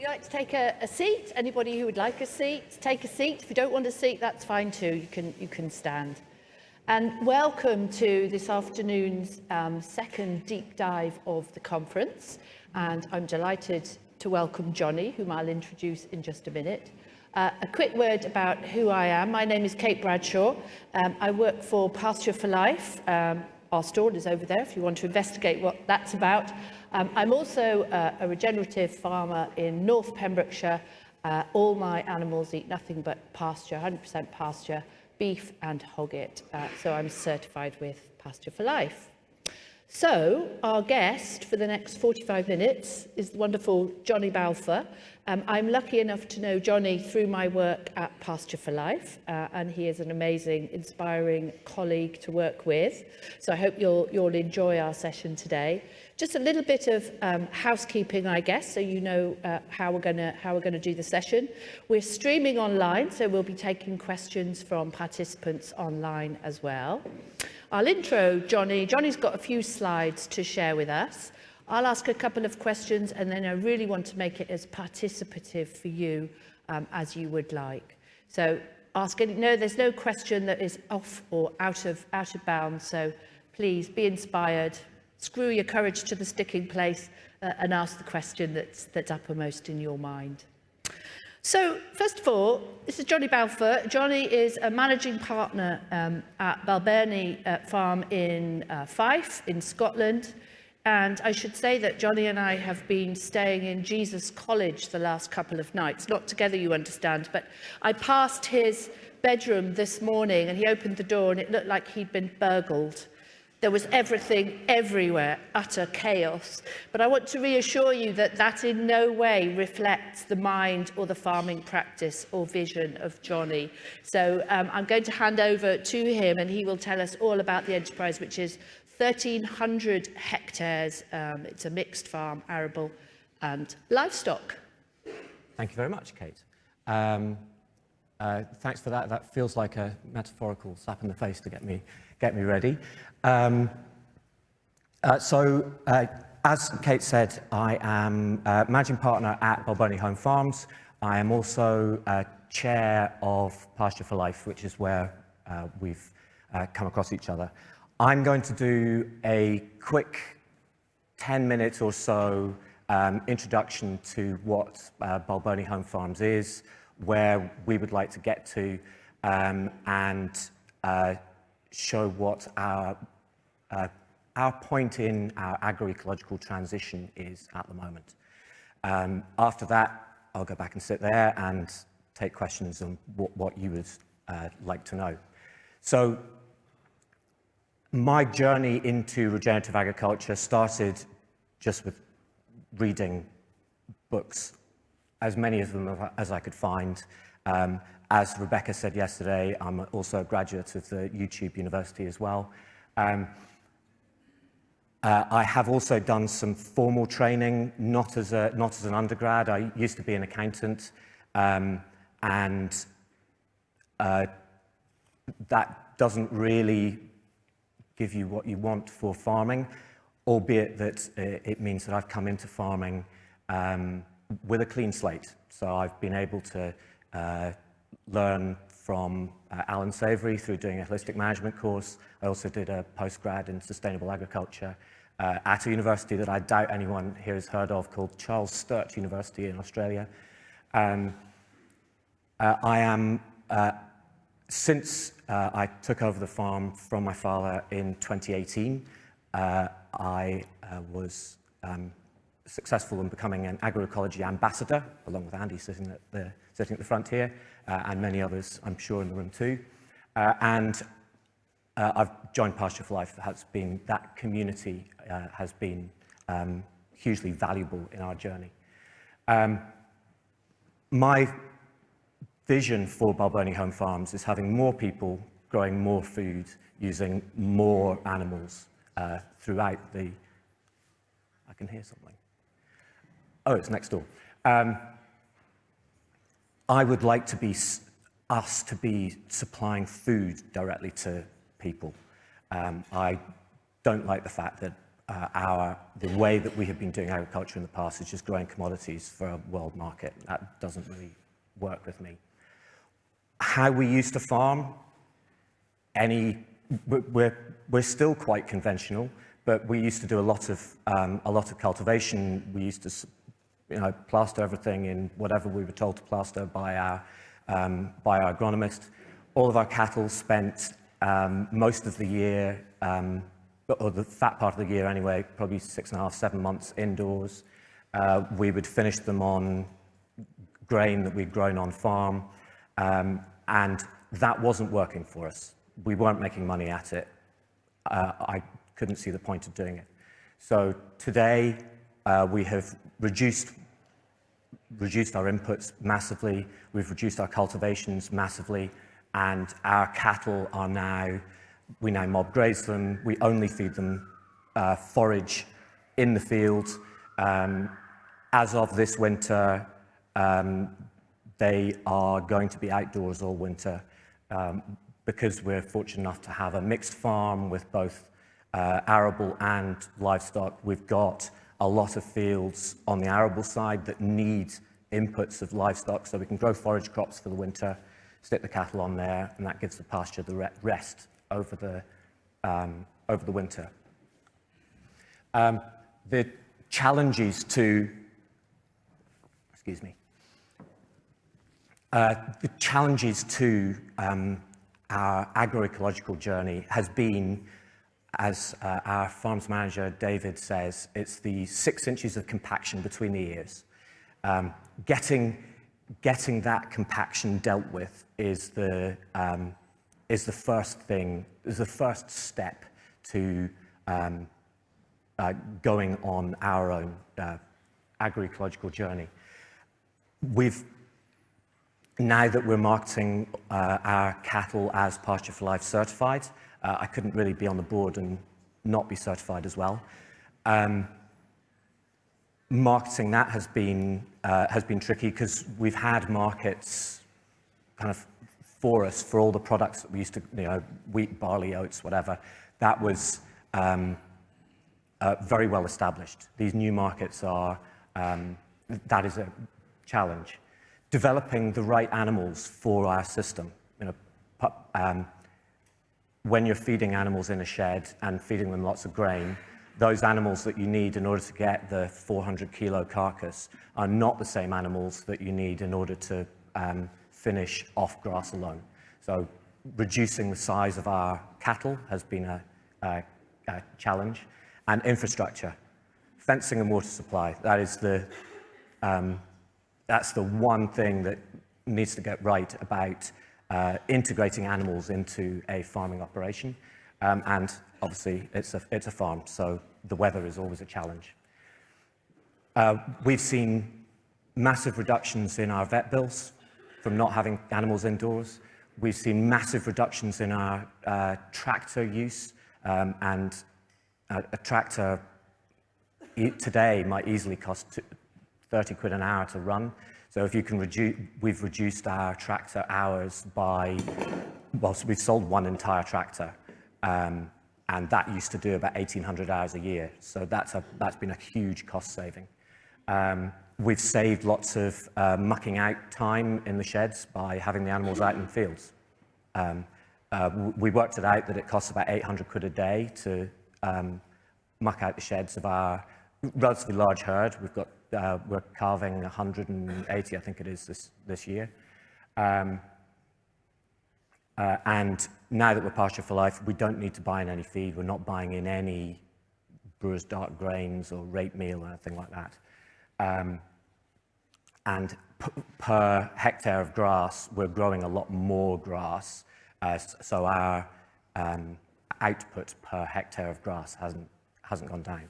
you like to take a seat? Anybody who would like a seat, take a seat. If you don't want a seat, that's fine too. You can stand. And welcome to this afternoon's second deep dive of the conference. And I'm delighted to welcome Johnnie, whom I'll introduce in just a minute. A quick word about who I am. My name is Kate Bradshaw. I work for Pasture for Life. Our stall is over there if you want to investigate what that's about. I'm also a regenerative farmer in North Pembrokeshire. All my animals eat nothing but pasture, 100% pasture, beef and hogget. So I'm certified with Pasture for Life. So our guest for the next 45 minutes is the wonderful Johnnie Balfour. I'm lucky enough to know Johnnie through my work at Pasture for Life, and he is an amazing, inspiring colleague to work with. So I hope you'll enjoy our session today. Just a little bit of housekeeping, I guess, so you know how we're gonna do the session. We're streaming online, so we'll be taking questions from participants online as well. I'll intro Johnnie. Johnnie's got a few slides to share with us. I'll ask a couple of questions, and then I really want to make it as participative for you as you would like. So there's no question that is off or out of bounds. So please be inspired. Screw your courage to the sticking place and ask the question that's uppermost in your mind. So, first of all, this is Johnnie Balfour. Johnnie is a managing partner at Balfour Farm in Fife, in Scotland. And I should say that Johnnie and I have been staying in Jesus College the last couple of nights. Not together, you understand, but I passed his bedroom this morning and he opened the door and it looked like he'd been burgled. There was everything everywhere, utter chaos. But I want to reassure you that that in no way reflects the mind or the farming practice or vision of Johnnie. So I'm going to hand over to him and he will tell us all about the enterprise, which is 1,300 hectares. It's a mixed farm, arable and livestock. Thank you very much, Kate. Thanks for that. That feels like a metaphorical slap in the face to get me ready. As Kate said, I am managing partner at Balfour Home Farms. I am also chair of Pasture for Life, which is where we've come across each other. I'm going to do a quick 10 minutes or so introduction to what Balfour Home Farms is, where we would like to get to, and show what our point in our agroecological transition is at the moment. After that, I'll go back and sit there and take questions on what you would like to know. So my journey into regenerative agriculture started just with reading books, as many of them as I could find. As Rebecca said yesterday, I'm also a graduate of the YouTube University as well. I have also done some formal training, not as an undergrad. I used to be an accountant, and that doesn't really give you what you want for farming, albeit that it means that I've come into farming with a clean slate. So I've been able to learn from Alan Savory through doing a holistic management course. I also did a postgrad in sustainable agriculture at a university that I doubt anyone here has heard of, called Charles Sturt University in Australia. Since I took over the farm from my father in 2018, I was successful in becoming an agroecology ambassador, along with Andy sitting at the front here, and many others, I'm sure, in the room too. I've joined Pasture for Life. That community has been hugely valuable in our journey. My vision for Balfour Home Farms is having more people growing more food using more animals throughout the... I can hear something. Oh, it's next door. I would like to be us to be supplying food directly to people. I don't like the fact that the way that we have been doing agriculture in the past is just growing commodities for a world market. That doesn't really work with me. How we used to farm, we're still quite conventional, but we used to do a lot of cultivation. We used to, plaster everything in whatever we were told to plaster by our agronomist. All of our cattle spent most of the year, or the fat part of the year anyway, probably 6.5, 7 months indoors. We would finish them on grain that we'd grown on farm, and that wasn't working for us. We weren't making money at it. I couldn't see the point of doing it. So today, we have reduced our inputs massively, we've reduced our cultivations massively, and our cattle are now, we now mob graze them, we only feed them forage in the field. As of this winter, they are going to be outdoors all winter because we're fortunate enough to have a mixed farm with both arable and livestock. We've got a lot of fields on the arable side that need inputs of livestock, so we can grow forage crops for the winter, stick the cattle on there, and that gives the pasture the rest over the winter. The challenges to, our agroecological journey has been, as our farms manager David says, it's the 6 inches of compaction between the ears. Getting that compaction dealt with is the first thing, is the first step to going on our own agroecological journey. Now that we're marketing our cattle as Pasture for Life certified, I couldn't really be on the board and not be certified as well. Marketing that has been tricky because we've had markets kind of for us for all the products that we used to, wheat, barley, oats, whatever. That was very well established. These new markets are, that is a challenge. Developing the right animals for our system. When you're feeding animals in a shed and feeding them lots of grain, those animals that you need in order to get the 400-kilo carcass are not the same animals that you need in order to finish off grass alone. So reducing the size of our cattle has been a challenge. And infrastructure, fencing and water supply, that is that's the one thing that needs to get right about integrating animals into a farming operation. And obviously, it's a farm, so the weather is always a challenge. We've seen massive reductions in our vet bills from not having animals indoors. We've seen massive reductions in our tractor use, and a tractor today might easily cost 30 quid an hour to run. So if you can we've reduced our tractor hours by, well, we've sold one entire tractor, and that used to do about 1,800 hours a year. So that's been a huge cost saving. We've saved lots of mucking out time in the sheds by having the animals out in the fields. We worked it out that it costs about 800 quid a day to muck out the sheds of our relatively large herd. We're calving 180, I think it is, this year. And now that we're Pasture for Life, we don't need to buy in any feed. We're not buying in any Brewer's Dark grains or rape meal or anything like that. And per hectare of grass, we're growing a lot more grass. So our output per hectare of grass hasn't gone down.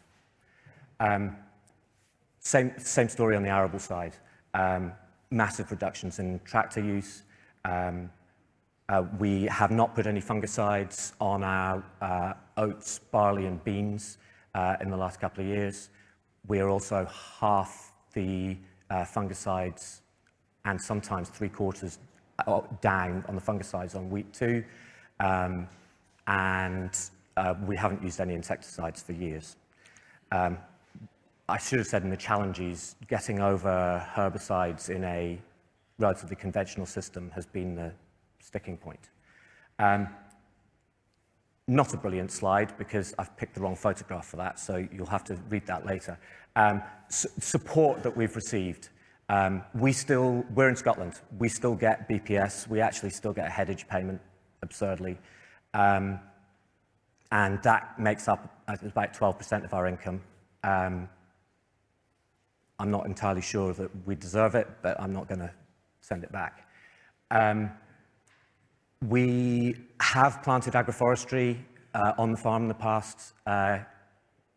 Same story on the arable side. Massive reductions in tractor use. We have not put any fungicides on our oats, barley and beans in the last couple of years. We are also half the fungicides and sometimes 3/4 down on the fungicides on wheat too. And we haven't used any insecticides for years. I should have said in the challenges, getting over herbicides in a relatively conventional system has been the sticking point. Not a brilliant slide because I've picked the wrong photograph for that, so you'll have to read that later. Support that we've received. We're in Scotland. We still get BPS. We actually still get a headage payment, absurdly. And that makes up about 12% of our income. I'm not entirely sure that we deserve it, but I'm not going to send it back. We have planted agroforestry on the farm in the past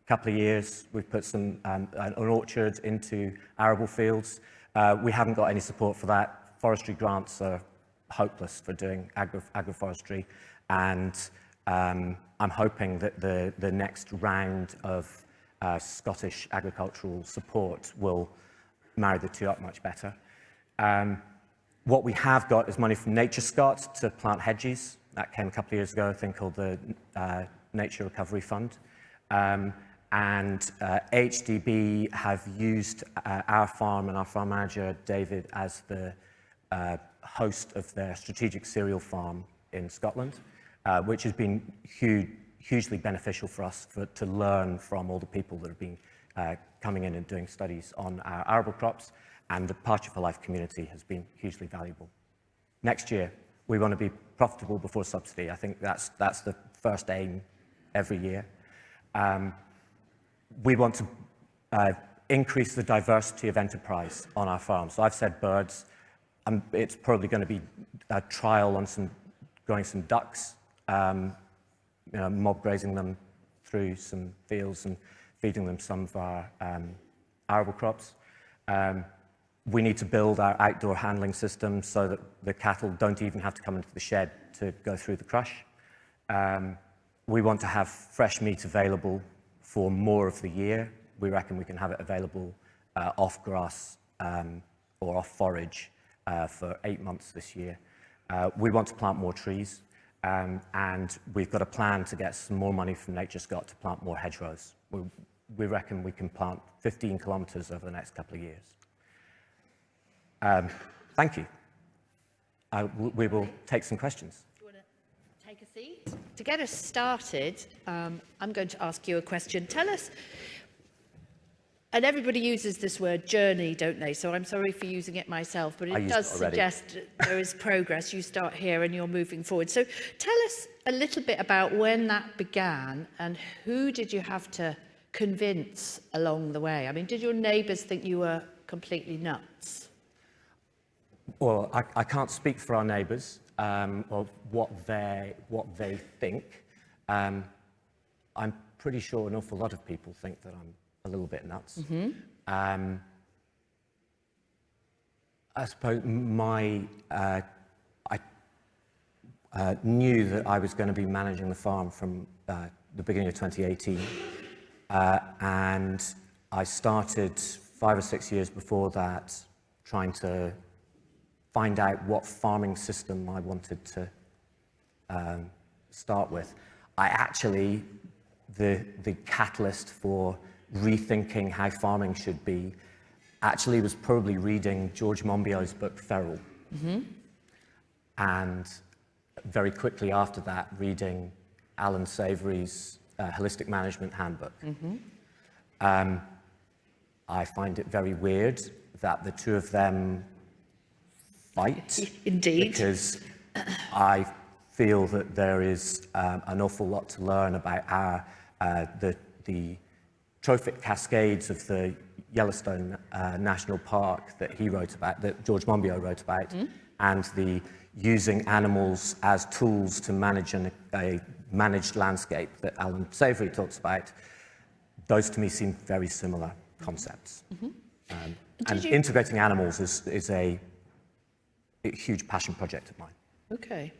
couple of years. We've put an orchard into arable fields. We haven't got any support for that. Forestry grants are hopeless for doing agroforestry, and I'm hoping that the next round of Scottish agricultural support will marry the two up much better. What we have got is money from Nature Scot to plant hedges. That came a couple of years ago, a thing called the Nature Recovery Fund. And HDB have used our farm and our farm manager, David, as the host of their strategic cereal farm in Scotland, which has been hugely beneficial for us to learn from all the people that have been coming in and doing studies on our arable crops, and the Pasture for Life community has been hugely valuable. Next year, we want to be profitable before subsidy. I think that's the first aim every year. We want to increase the diversity of enterprise on our farm. So I've said birds. It's probably going to be a trial on growing some ducks, mob grazing them through some fields and feeding them some of our arable crops. We need to build our outdoor handling system so that the cattle don't even have to come into the shed to go through the crush. We want to have fresh meat available for more of the year. We reckon we can have it available off grass or off forage for 8 months this year. We want to plant more trees, and we've got a plan to get some more money from Nature Scot to plant more hedgerows. We reckon we can plant 15 kilometres over the next couple of years. Thank you. We will take some questions. Do you want to take a seat? To get us started, I'm going to ask you a question. Tell us, and everybody uses this word journey, don't they? So I'm sorry for using it myself, but it does suggest there is progress. You start here and you're moving forward. So tell us a little bit about when that began and who did you have to convince along the way? I mean, did your neighbours think you were completely nuts? Well, I can't speak for our neighbours or what they think. I'm pretty sure an awful lot of people think that I'm a little bit nuts. Mm-hmm. I suppose I knew that I was going to be managing the farm from the beginning of 2018, and I started 5 or 6 years before that trying to find out what farming system I wanted to start with. The catalyst for rethinking how farming should be actually was probably reading George Monbiot's book Feral. Mm-hmm. And very quickly after that reading Alan Savory's Holistic Management Handbook. Mm-hmm. I find it very weird that the two of them fight. Indeed. Because I feel that there is an awful lot to learn about the trophic cascades of the Yellowstone National Park that he wrote about, that George Monbiot wrote about, and the using animals as tools to manage a managed landscape that Alan Savory talks about. Those to me seem very similar concepts. Mm-hmm. And integrating animals is a huge passion project of mine. Okay.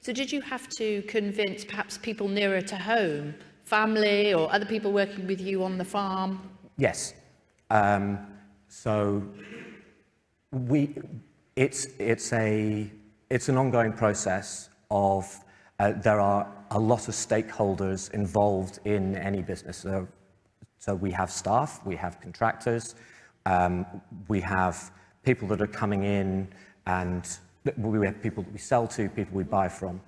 So did you have to convince perhaps people nearer to home, family or other people working with you on the farm? Yes. So it's an ongoing process of there are a lot of stakeholders involved in any business. So we have staff, we have contractors, we have people that are coming in, and we have people that we sell to, people we buy from.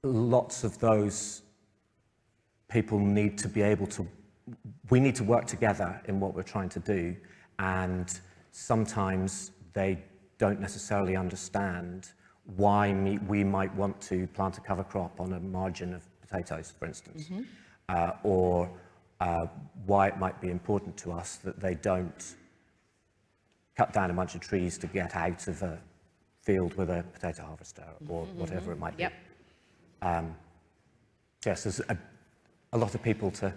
Lots of those people need to be able to, we need to work together in what we're trying to do, and sometimes they don't necessarily understand why we might want to plant a cover crop on a margin of potatoes, for instance, or why it might be important to us that they don't cut down a bunch of trees to get out of a field with a potato harvester or whatever it might be. Yes, there's a lot of people to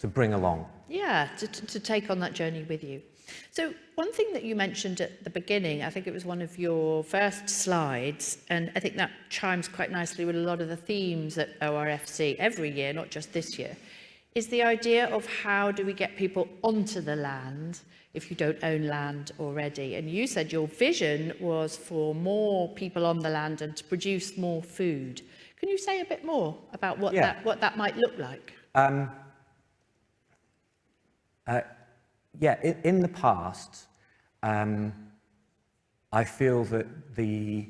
bring along. Yeah, to take on that journey with you. So one thing that you mentioned at the beginning, I think it was one of your first slides, and I think that chimes quite nicely with a lot of the themes at ORFC every year, not just this year, is the idea of how do we get people onto the land if you don't own land already. And you said your vision was for more people on the land and to produce more food. Can you say a bit more about what that might look like? In the past, I feel that the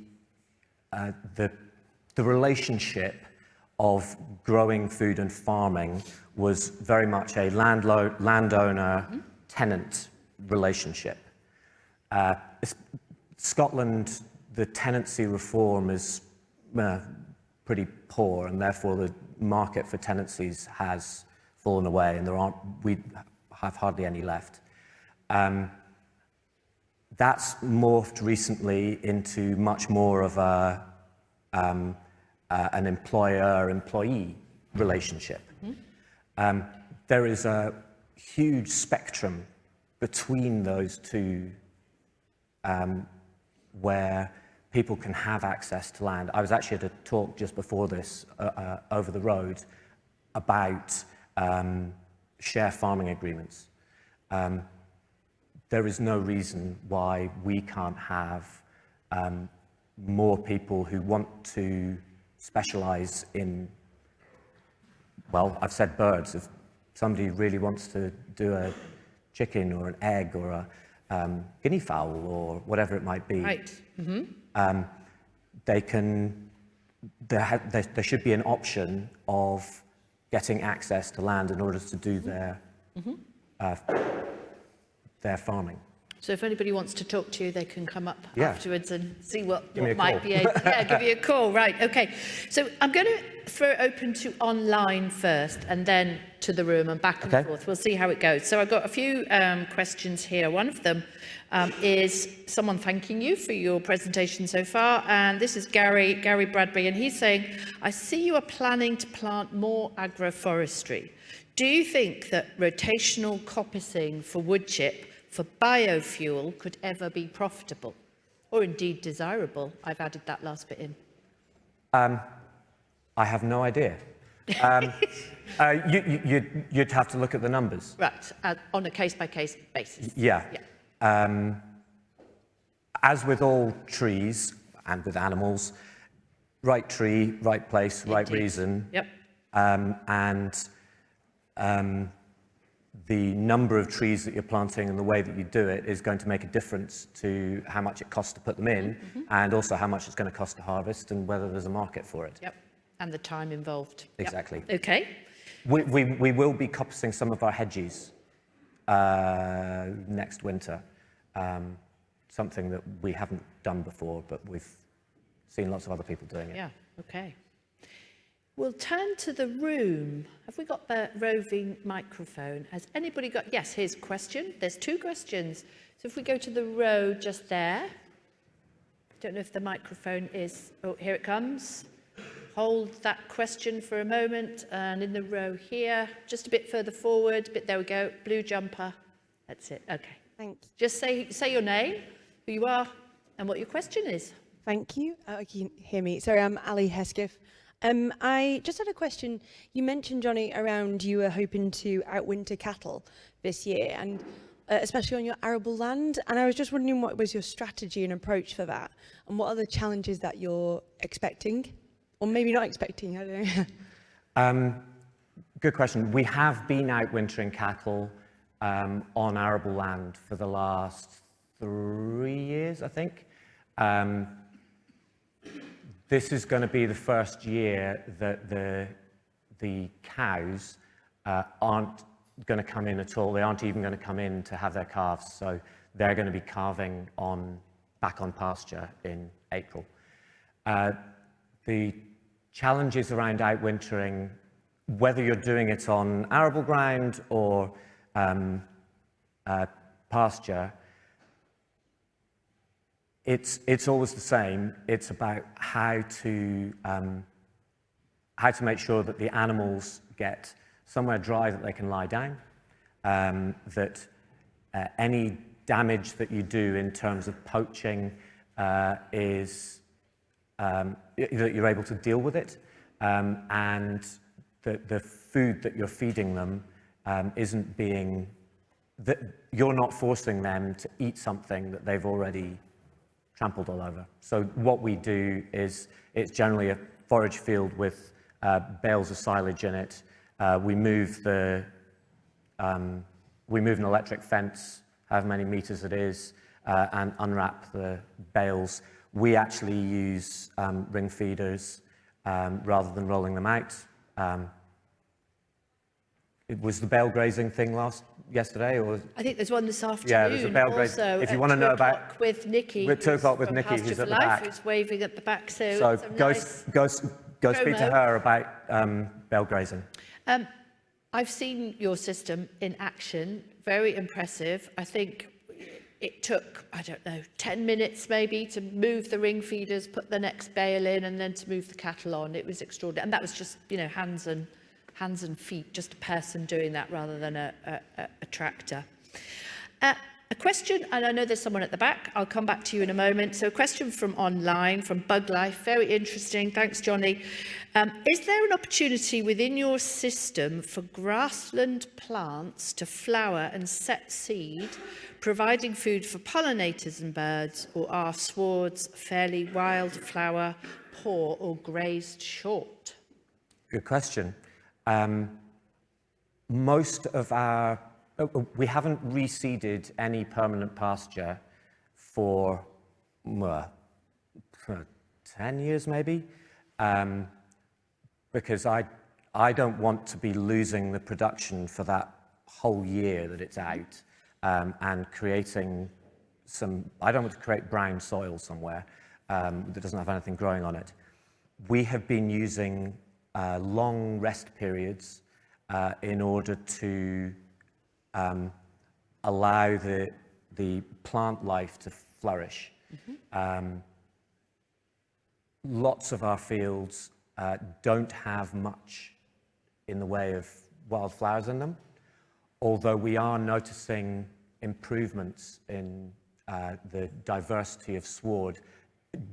relationship of growing food and farming was very much a landowner-tenant relationship. Scotland, the tenancy reform is pretty poor, and therefore the market for tenancies has fallen away, and we have hardly any left. That's morphed recently into much more of an employer-employee relationship. There is a huge spectrum between those two where people can have access to land. I was actually at a talk just before this over the road about share farming agreements. There is no reason why we can't have more people who want to specialize in, well, I've said birds. If somebody really wants to do a chicken or an egg or a guinea fowl or whatever it might be, right. There should be an option of getting access to land in order to do their farming. So if anybody wants to talk to you, they can come up afterwards and see what might be able. Yeah, give you a call. Right. Okay. So I'm going to throw it open to online first, and then to the room and back and forth. We'll see how it goes. So I've got a few questions here. One of them is someone thanking you for your presentation so far, and this is Gary Bradbury, and he's saying, "I see you are planning to plant more agroforestry. Do you think that rotational coppicing for wood chip for biofuel could ever be profitable, or indeed desirable?" I've added that last bit in. I have no idea. You'd have to look at the numbers. Right, on a case-by-case basis. Yeah. As with all trees and with animals, right tree, right place, right reason. Yep. The number of trees that you're planting and the way that you do it is going to make a difference to how much it costs to put them in, and also how much it's going to cost to harvest and whether there's a market for it. Yep, and the time involved. Exactly. Yep. Okay. We will be coppicing some of our hedges next winter, something that we haven't done before, but we've seen lots of other people doing it. Yeah, okay. We'll turn to the room. Have we got the roving microphone? Has anybody got, yes, here's a question. There's two questions. So if we go to the row just there, don't know if the microphone is, oh, here it comes. Hold that question for a moment, and in the row here, just a bit further forward, there we go, blue jumper. That's it, okay. Thank you. Just say your name, who you are, and what your question is. Thank you. You can hear me. Sorry, I'm Ali Hesketh. I just had a question. You mentioned, Johnnie, around you were hoping to outwinter cattle this year, and especially on your arable land. And I was just wondering what was your strategy and approach for that, and what are the challenges that you're expecting, or maybe not expecting, I don't know. Good question. We have been out wintering cattle on arable land for the last 3 years, I think. This is going to be the first year that the cows aren't going to come in at all. They aren't even going to come in to have their calves. So they're going to be calving back on pasture in April. The challenges around outwintering, whether you're doing it on arable ground or pasture, it's always the same. It's about how to make sure that the animals get somewhere dry that they can lie down, that any damage that you do in terms of poaching is that you're able to deal with it, and that the food that you're feeding them isn't being, that you're not forcing them to eat something that they've already trampled all over. So what we do is, it's generally a forage field with bales of silage in it. We move an electric fence, however many meters it is, and unwrap the bales. We actually use ring feeders rather than rolling them out. It was the bale grazing thing yesterday, or I think there's one this afternoon. Yeah, there's a bale grazing. Also, if you want to know about with Nikki, with 2 o'clock with Nikki, who's at the back, who's waving at the back. So go nice speak to her about bale grazing. I've seen your system in action. Very impressive. I think it took, I don't know, 10 minutes maybe to move the ring feeders, put the next bale in, and then to move the cattle on. It was extraordinary, and that was just, you know, hands and feet, just a person doing that rather than a tractor. A question, and I know there's someone at the back, I'll come back to you in a moment. So a question from online, from Bug Life, very interesting. Thanks, Johnny. Is there an opportunity within your system for grassland plants to flower and set seed, providing food for pollinators and birds, or are swards fairly wildflower poor or grazed short? Good question. Most of our, we haven't reseeded any permanent pasture for 10 years maybe, because I don't want to be losing the production for that whole year that it's out, and creating I don't want to create brown soil somewhere that doesn't have anything growing on it. We have been using long rest periods in order to allow the plant life to flourish. Lots of our fields don't have much in the way of wildflowers in them, although we are noticing improvements in the diversity of sward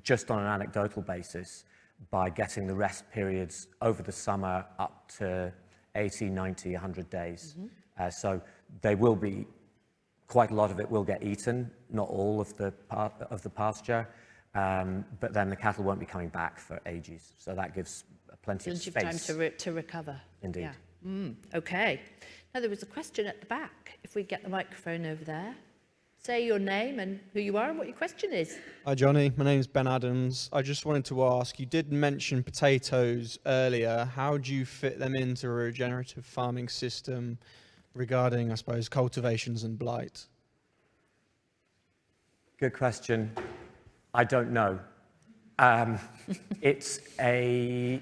just on an anecdotal basis by getting the rest periods over the summer up to 80, 90, 100 days. So they will be, quite a lot of it will get eaten, not all of the pasture, but then the cattle won't be coming back for ages. So that gives plenty of space. Time to recover. Indeed. Yeah. Okay. Now there was a question at the back. If we get the microphone over there. Say your name and who you are and what your question is. Hi Johnny, my name is Ben Adams. I just wanted to ask, you did mention potatoes earlier. How do you fit them into a regenerative farming system regarding, I suppose, cultivations and blight? Good question. I don't know. It's a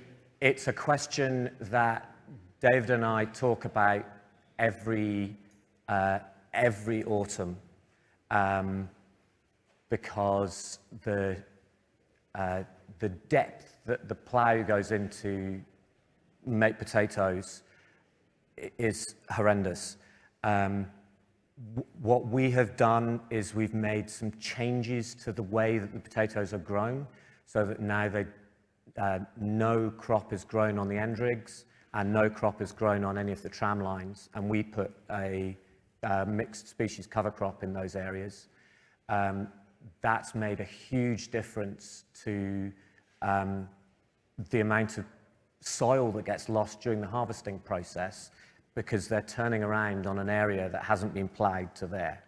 question that David and I talk about every autumn. Because the depth that the plough goes into make potatoes is horrendous. What we have done is we've made some changes to the way that the potatoes are grown, so that now no crop is grown on the end rigs and no crop is grown on any of the tram lines, and we put a mixed species cover crop in those areas. That's made a huge difference to the amount of soil that gets lost during the harvesting process because they're turning around on an area that hasn't been ploughed to there.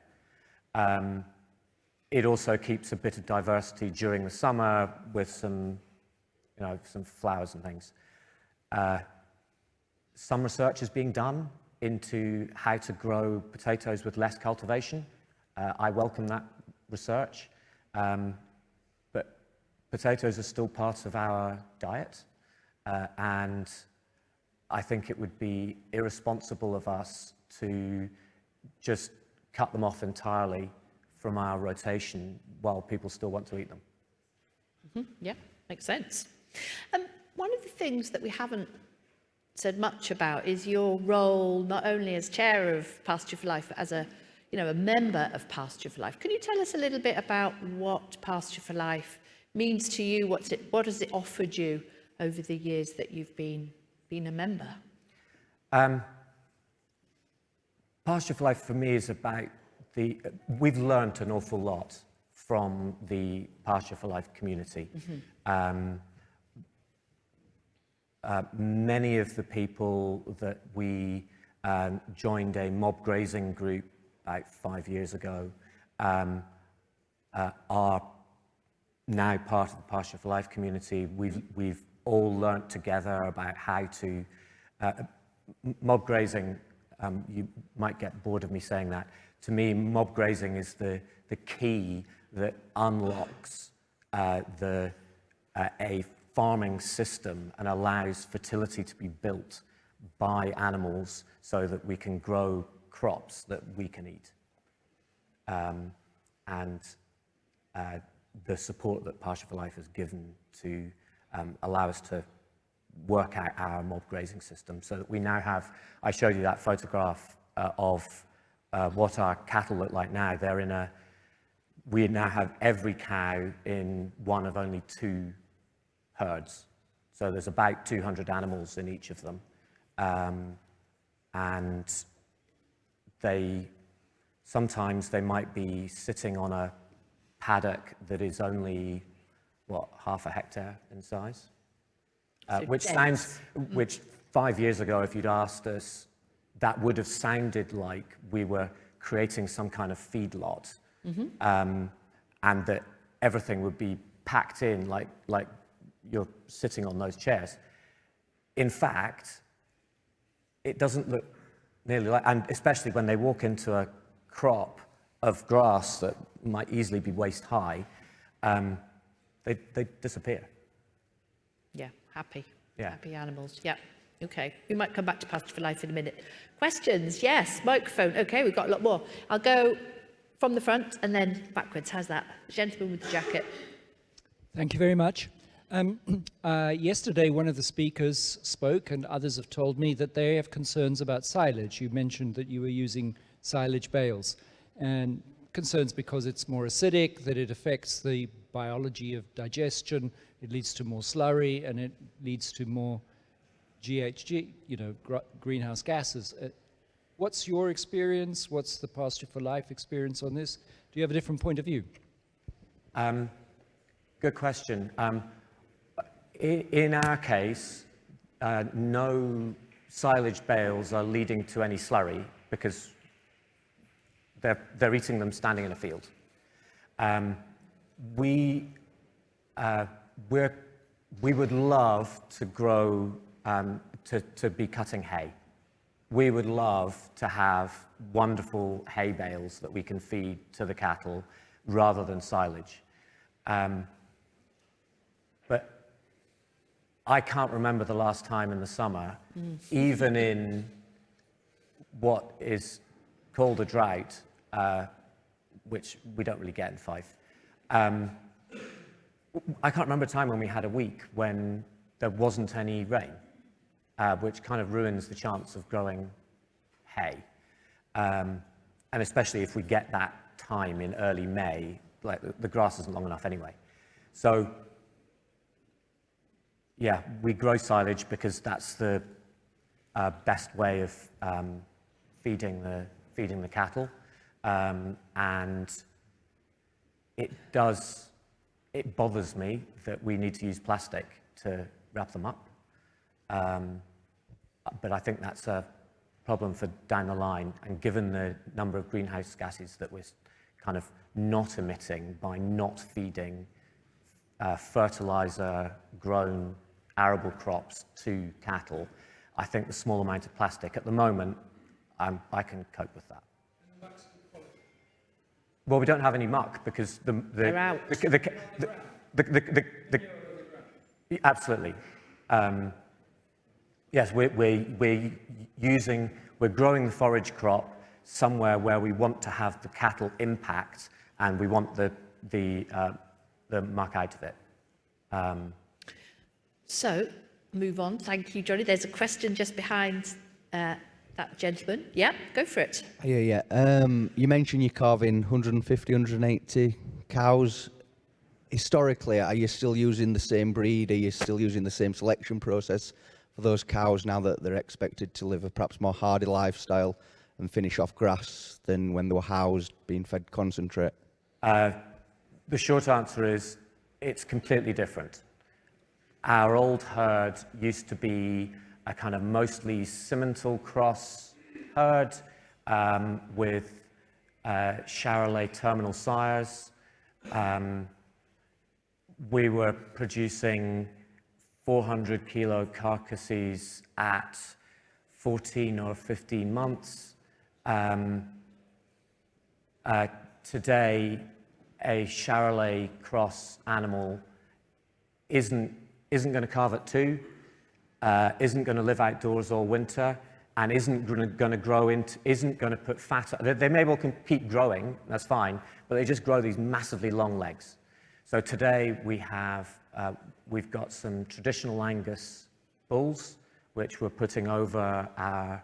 It also keeps a bit of diversity during the summer with some, some flowers and things. Some research is being done into how to grow potatoes with less cultivation. I welcome that research, but potatoes are still part of our diet, and I think it would be irresponsible of us to just cut them off entirely from our rotation while people still want to eat them. Yeah, makes sense. One of the things that we haven't said much about is your role not only as chair of Pasture for Life, but as a member of Pasture for Life. Can you tell us a little bit about what Pasture for Life means to you? What has it offered you over the years that you've been a member? Pasture for Life for me is about we've learned an awful lot from the Pasture for Life community. Many of the people that we joined a mob grazing group about 5 years ago are now part of the Pasture for Life community. We've all learnt together about how to mob grazing. You might get bored of me saying that. To me, mob grazing is the key that unlocks a farming system and allows fertility to be built by animals so that we can grow crops that we can eat. And the support that Pasture for Life has given to allow us to work out our mob grazing system so that we now have, I showed you that photograph of what our cattle look like now. We now have every cow in one of only 2 herds. So there's about 200 animals in each of them. And sometimes they might be sitting on a paddock that is only, half a hectare in size? Which 5 years ago, if you'd asked us, that would have sounded like we were creating some kind of feedlot, and that everything would be packed in like you're sitting on those chairs. In fact, it doesn't look nearly like, and especially when they walk into a crop of grass that might easily be waist high, they disappear. Yeah, happy. Yeah. Happy animals. Yeah. Okay. We might come back to Pasture for Life in a minute. Questions? Yes. Microphone. Okay, we've got a lot more. I'll go from the front and then backwards. How's that? Gentleman with the jacket. Thank you very much. Yesterday, one of the speakers spoke, and others have told me that they have concerns about silage. You mentioned that you were using silage bales, and concerns because it's more acidic, that it affects the biology of digestion, it leads to more slurry, and it leads to more GHG, greenhouse gases. What's your experience? What's the Pasture for Life experience on this? Do you have a different point of view? Good question. In our case, no silage bales are leading to any slurry because they're eating them standing in a field. We would love to grow, to be cutting hay. We would love to have wonderful hay bales that we can feed to the cattle rather than silage. But I can't remember the last time in the summer, even in what is called a drought, which we don't really get in Fife. I can't remember a time when we had a week when there wasn't any rain, which kind of ruins the chance of growing hay. And especially if we get that time in early May, like the grass isn't long enough anyway. So, yeah, we grow silage because that's the best way of feeding the cattle, and it bothers me that we need to use plastic to wrap them up. But I think that's a problem for down the line. And given the number of greenhouse gases that we're kind of not emitting by not feeding fertilizer-grown arable crops to cattle, I think the small amount of plastic at the moment, I can cope with that. Well, we don't have any muck because They're out. Absolutely. Yes, we're growing the forage crop somewhere where we want to have the cattle impact, and we want the muck out of it. So, move on. Thank you, Johnny. There's a question just behind that gentleman. Yeah, go for it. Yeah. You mentioned you're carving 150, 180 cows. Historically, are you still using the same breed? Are you still using the same selection process for those cows now that they're expected to live a perhaps more hardy lifestyle and finish off grass than when they were housed, being fed concentrate? The short answer is it's completely different. Our old herd used to be a kind of mostly Simmental cross herd with Charolais terminal sires. We were producing 400 kilo carcasses at 14 or 15 months. Today, a Charolais cross animal isn't going to calve at 2, isn't going to live outdoors all winter, and isn't going to put fat. They may well keep growing, that's fine, but they just grow these massively long legs. So today we've got some traditional Angus bulls, which we're putting over our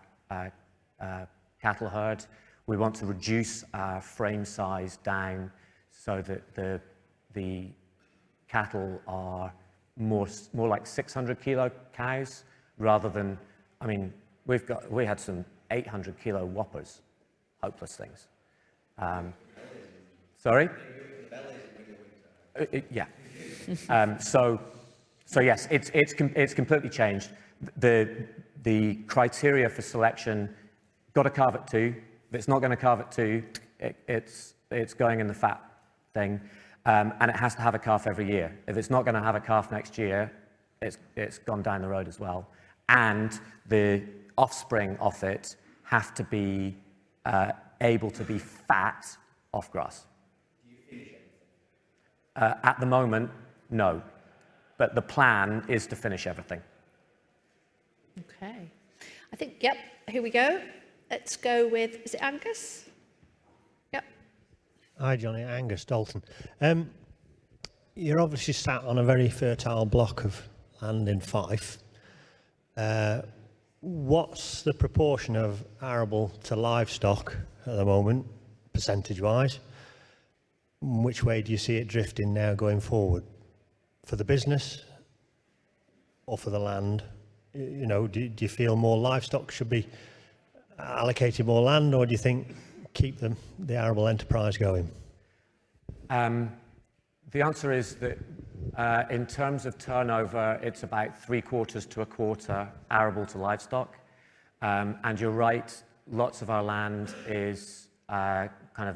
cattle herd. We want to reduce our frame size down so that the cattle are more like 600 kilo cows rather than, I mean, we had some 800 kilo whoppers, hopeless things. Sorry? Yeah. So yes, it's completely changed. The criteria for selection, got to calve at 2. If it's not going to calve at 2, it's going in the fat thing, and it has to have a calf every year. If it's not going to have a calf next year, it's gone down the road as well. And the offspring of it have to be able to be fat off grass. Do you finish everything? At the moment, no. But the plan is to finish everything. Okay. I think, yep, here we go. Let's go with, is it Angus? Yep. Hi, Johnny. Angus Dalton. You're obviously sat on a very fertile block of land in Fife. What's the proportion of arable to livestock at the moment, percentage-wise? Which way do you see it drifting now going forward? For the business or for the land? You know, do you feel more livestock should be allocated more land, or do you think keep the arable enterprise going? The answer is that in terms of turnover, it's about 3/4 to 1/4 arable to livestock. And you're right, lots of our land is kind of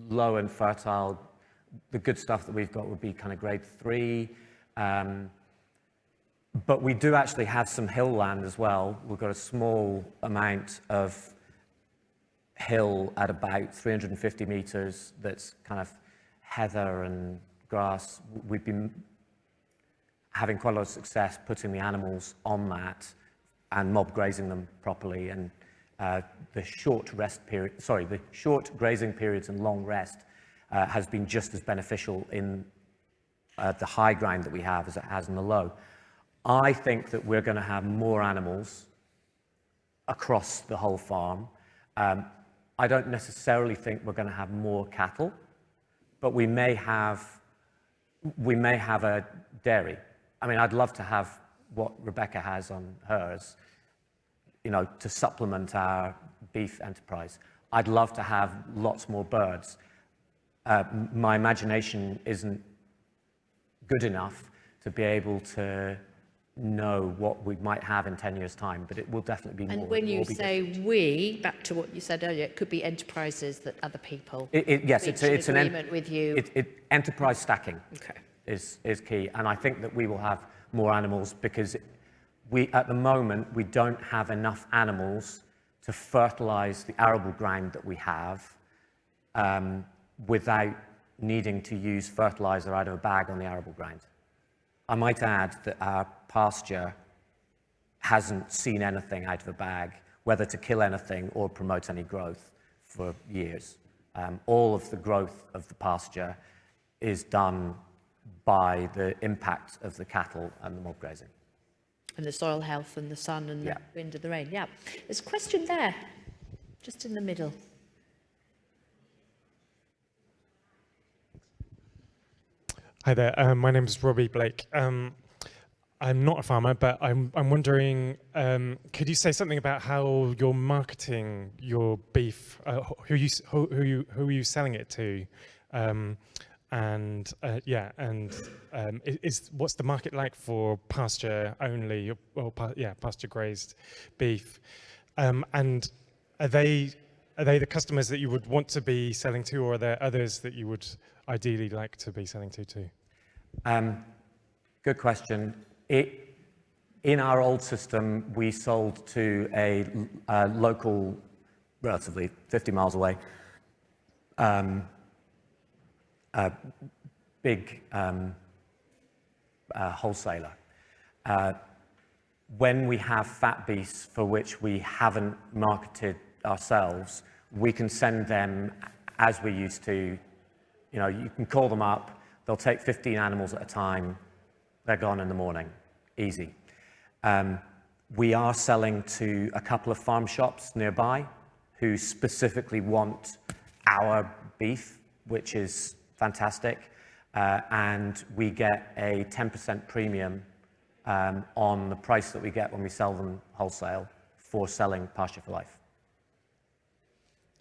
low and fertile. The good stuff that we've got would be kind of grade 3. But we do actually have some hill land as well. We've got a small amount of hill at about 350 meters that's kind of heather and grass. We've been having quite a lot of success putting the animals on that and mob grazing them properly. And the short grazing periods and long rest has been just as beneficial in the high ground that we have as it has in the low. I think that we're going to have more animals across the whole farm. I don't necessarily think we're going to have more cattle, but we may have a dairy. I mean, I'd love to have what Rebecca has on hers, you know, to supplement our beef enterprise. I'd love to have lots more birds. My imagination isn't good enough to be able to know what we might have in 10 years' time, but it will definitely be more. And when It you will be say we, back to what you said earlier, it could be enterprises that other people yes, reach it's an an agreement with you. enterprise stacking Okay. is key, and I think that we will have more animals because at the moment we don't have enough animals to fertilize the arable ground that we have without needing to use fertilizer out of a bag on the arable ground. I might add that our pasture hasn't seen anything out of a bag, whether to kill anything or promote any growth for years. All of the growth of the pasture is done by the impact of the cattle and the mob grazing. And the soil health and the sun and Yeah. the wind and the rain. Yeah. There's a question there, just in the middle. Hi there, my name is Robbie Blake. I'm not a farmer, but I'm wondering, could you say something about how you're marketing your beef? Who are you selling it to? What's the market like for pasture only or pasture grazed beef? And are they the customers that you would want to be selling to, or are there others that you would ideally like to be selling to too? Good question. In our old system, we sold to a local, relatively 50 miles away, a big wholesaler. When we have fat beasts for which we haven't marketed ourselves, we can send them as we used to. You know, you can call them up, they'll take 15 animals at a time, they're gone in the morning, easy. We are selling to a couple of farm shops nearby who specifically want our beef, which is fantastic, and we get a 10% premium on the price that we get when we sell them wholesale for selling Pasture for Life.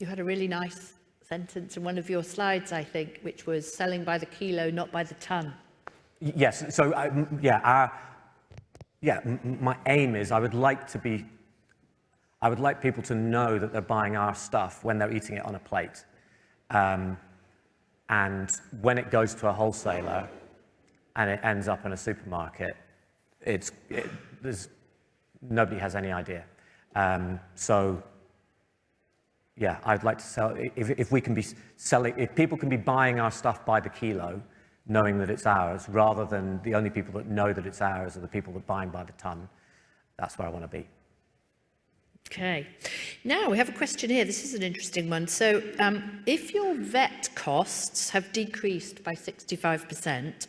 You had a really nice sentence in one of your slides, I think, which was selling by the kilo, not by the ton. Yes, so my aim is I would like people to know that they're buying our stuff when they're eating it on a plate. And when it goes to a wholesaler and it ends up in a supermarket, nobody has any idea. Yeah, I'd like to sell, if we can be selling, if people can be buying our stuff by the kilo, knowing that it's ours, rather than the only people that know that it's ours are the people that buy by the ton, that's where I want to be. Okay. Now we have a question here. This is an interesting one. So if your vet costs have decreased by 65%,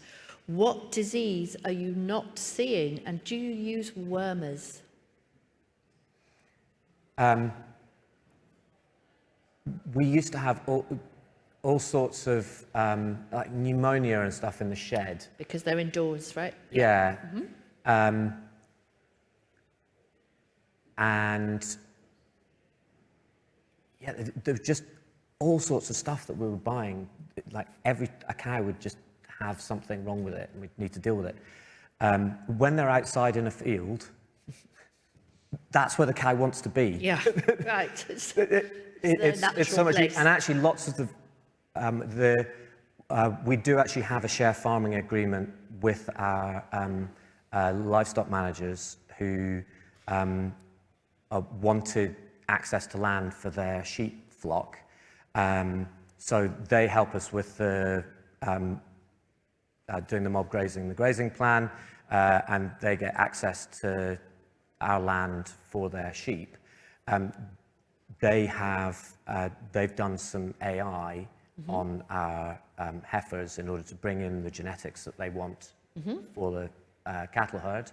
what disease are you not seeing? And do you use wormers? We used to have all sorts of like pneumonia and stuff in the shed. Because they're indoors, right? Yeah. Mm-hmm. And yeah, there's just all sorts of stuff that we were buying. Like a cow would just have something wrong with it, and we'd need to deal with it. When they're outside in a field, that's where the cow wants to be. Yeah, right. It's so much, and actually lots of we do actually have a share farming agreement with our livestock managers who wanted access to land for their sheep flock. So they help us with the doing the mob grazing, the grazing plan, and they get access to our land for their sheep. They've done some AI on our heifers in order to bring in the genetics that they want for the cattle herd.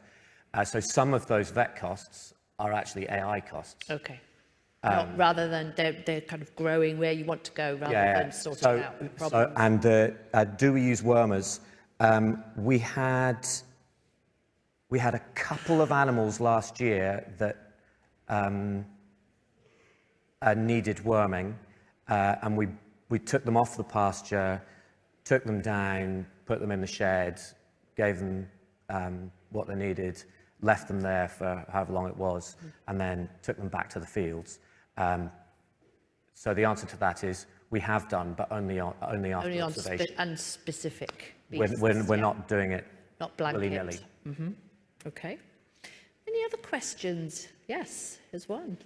So some of those vet costs are actually AI costs. Okay. Rather than they're kind of growing where you want to go, rather than sorting out problems. And do we use wormers? We had a couple of animals last year that needed worming, and we took them off the pasture, took them down, put them in the shed, gave them what they needed, left them there for however long it was, and then took them back to the fields. So the answer to that is we have done, but only after Only on observation. and specific We're beasts, not doing it not blanket. willy-nilly. Okay. Any other questions? Yes, there's one.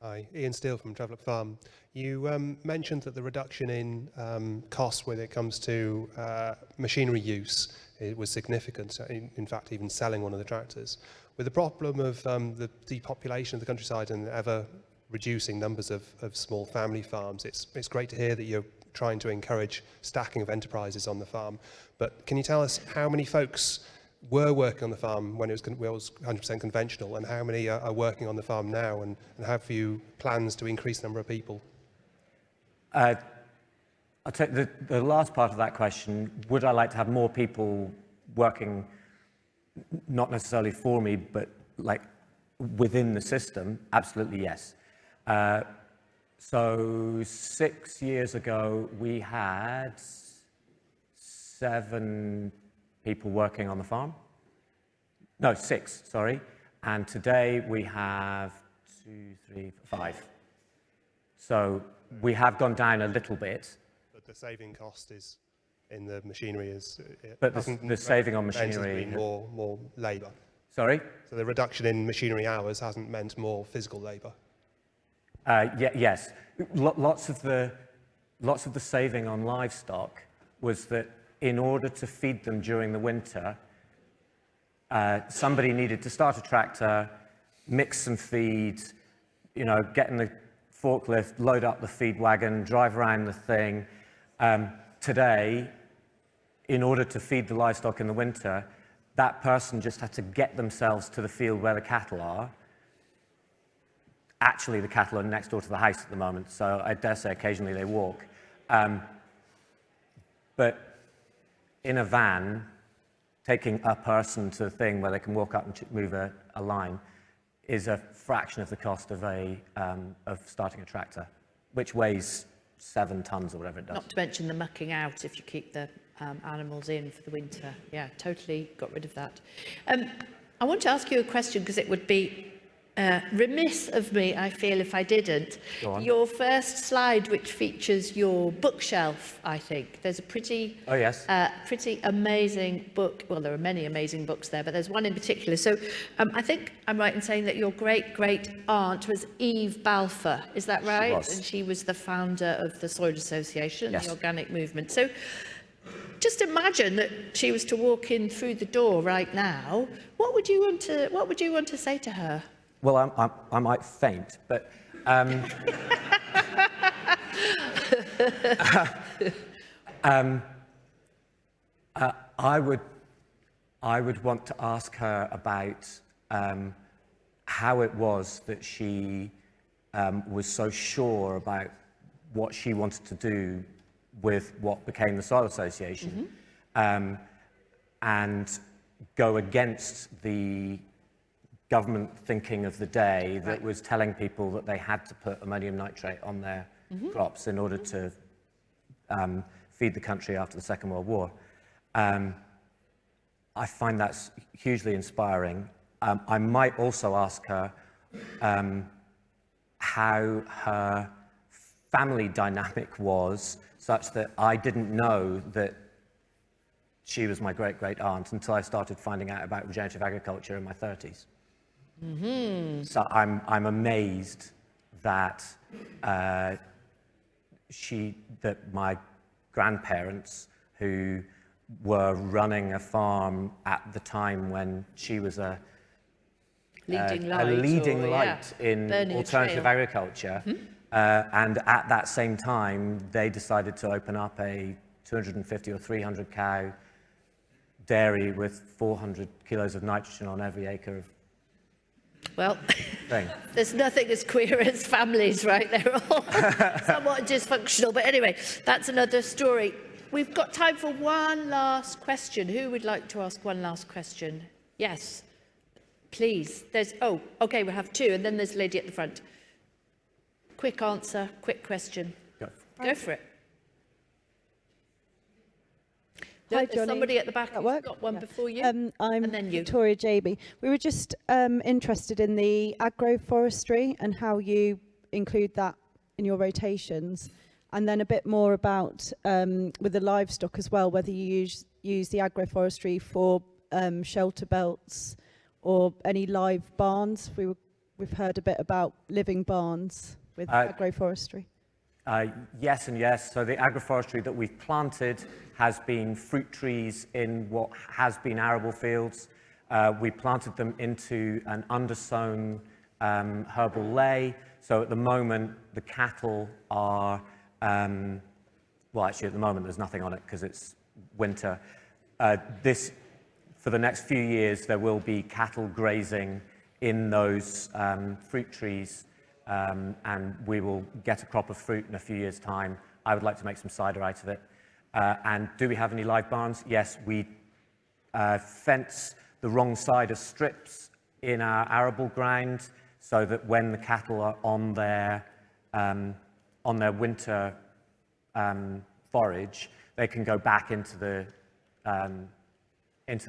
Hi, Ian Steele from Travellock Farm. You mentioned that the reduction in costs when it comes to machinery use was significant, in fact even selling one of the tractors. With the problem of the depopulation of the countryside and ever reducing numbers of small family farms, it's great to hear that you're trying to encourage stacking of enterprises on the farm. But can you tell us how many folks were working on the farm when it was 100% conventional, and how many are working on the farm now, and have you plans to increase the number of people? I'll take the last part of that question. Would I like to have more people working, not necessarily for me, but like within the system? Absolutely, yes. So 6 years ago, we had 7 people working on the farm. No, 6, sorry. And today we have 2, 3, 5. So we have gone down a little bit. But the saving cost is in the machinery is... But the saving on machinery... More labour. Sorry? So the reduction in machinery hours hasn't meant more physical labour. Yes. Lots of the saving on livestock was that in order to feed them during the winter, somebody needed to start a tractor, mix some feed, get in the forklift, load up the feed wagon, drive around the thing. Today, in order to feed the livestock in the winter, that person just had to get themselves to the field where the cattle are. Actually, the cattle are next door to the house at the moment, so I dare say occasionally they walk. But in a van, taking a person to a thing where they can walk up and move a line is a fraction of the cost of starting a tractor, which weighs 7 tons or whatever it does. Not to mention the mucking out if you keep the animals in for the winter. Yeah, totally got rid of that. I want to ask you a question because it would be remiss of me, I feel, if I didn't. Go on. Your first slide, which features your bookshelf, I think. There's a pretty, Oh, yes. pretty amazing book. Well, there are many amazing books there, but there's one in particular. So I think I'm right in saying that your great-great-aunt was Eve Balfour. Is that right? She was. And she was the founder of the Soil Association, Yes. the organic movement. So just imagine that she was to walk in through the door right now. What would you want to say to her? Well, I might faint, but I would want to ask her about how it was that she was so sure about what she wanted to do with what became the Soil Association, and go against the government thinking of the day that was telling people that they had to put ammonium nitrate on their crops in order to feed the country after the Second World War. I find that's hugely inspiring. I might also ask her how her family dynamic was, such that I didn't know that she was my great-great-aunt until I started finding out about regenerative agriculture in my 30s. So I'm amazed that that my grandparents, who were running a farm at the time when she was a leading light in burning alternative agriculture, and at that same time they decided to open up a 250 or 300 cow dairy with 400 kilos of nitrogen on every acre of Well, thing. there's nothing as queer as families, right? They're all somewhat dysfunctional. But anyway, that's another story. We've got time for one last question. Who would like to ask one last question? Yes, please. Okay, we have 2, and then there's a lady at the front. Quick answer, quick question. Go for it. Hi, There's Johnnie. somebody at the back At who's work? got one Yeah. before you. I'm and then you. Victoria JB. We were just interested in the agroforestry and how you include that in your rotations, and then a bit more about with the livestock as well, whether you use the agroforestry for shelter belts or any live barns. We've heard a bit about living barns with agroforestry. Yes and yes. So the agroforestry that we've planted has been fruit trees in what has been arable fields. We planted them into an undersown herbal ley. So at the moment, the cattle are, well, actually at the moment there's nothing on it because it's winter. For the next few years, there will be cattle grazing in those fruit trees, and we will get a crop of fruit in a few years' time. I would like to make some cider out of it. And do we have any live barns? Yes, we fence the wrong side of strips in our arable ground so that when the cattle are on their winter forage, they can go back into the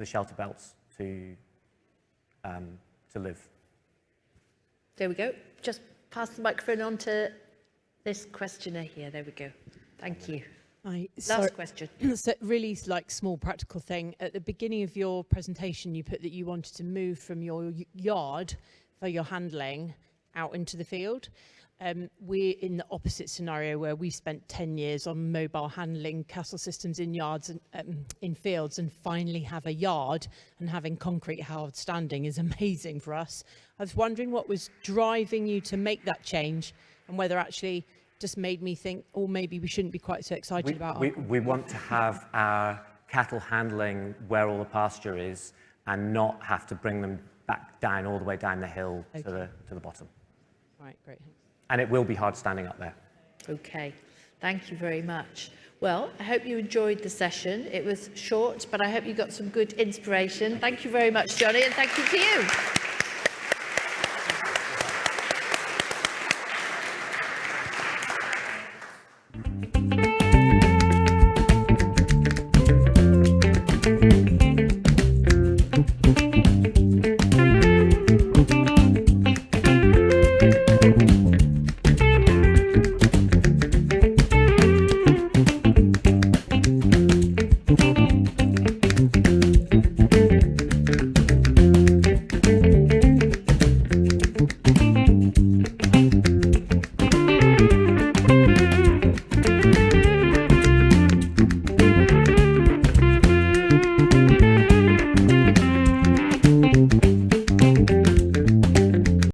shelter belts to live. There we go. Just pass the microphone on to this questioner here. There we go. Thank you. Hi. Last question. So really like small practical thing. At the beginning of your presentation, you put that you wanted to move from your yard for your handling out into the field. We're in the opposite scenario where we spent 10 years on mobile handling cattle systems in yards and in fields, and finally have a yard and having concrete hard standing is amazing for us. I was wondering what was driving you to make that change, and whether actually just made me think, oh, maybe we shouldn't be quite so excited about it. We want to have our cattle handling where all the pasture is and not have to bring them back down all the way down the hill to the bottom. Right, great. And it will be hard standing up there. Okay, thank you very much. Well, I hope you enjoyed the session. It was short, but I hope you got some good inspiration. Thank you very much, Johnnie, and thank you to you.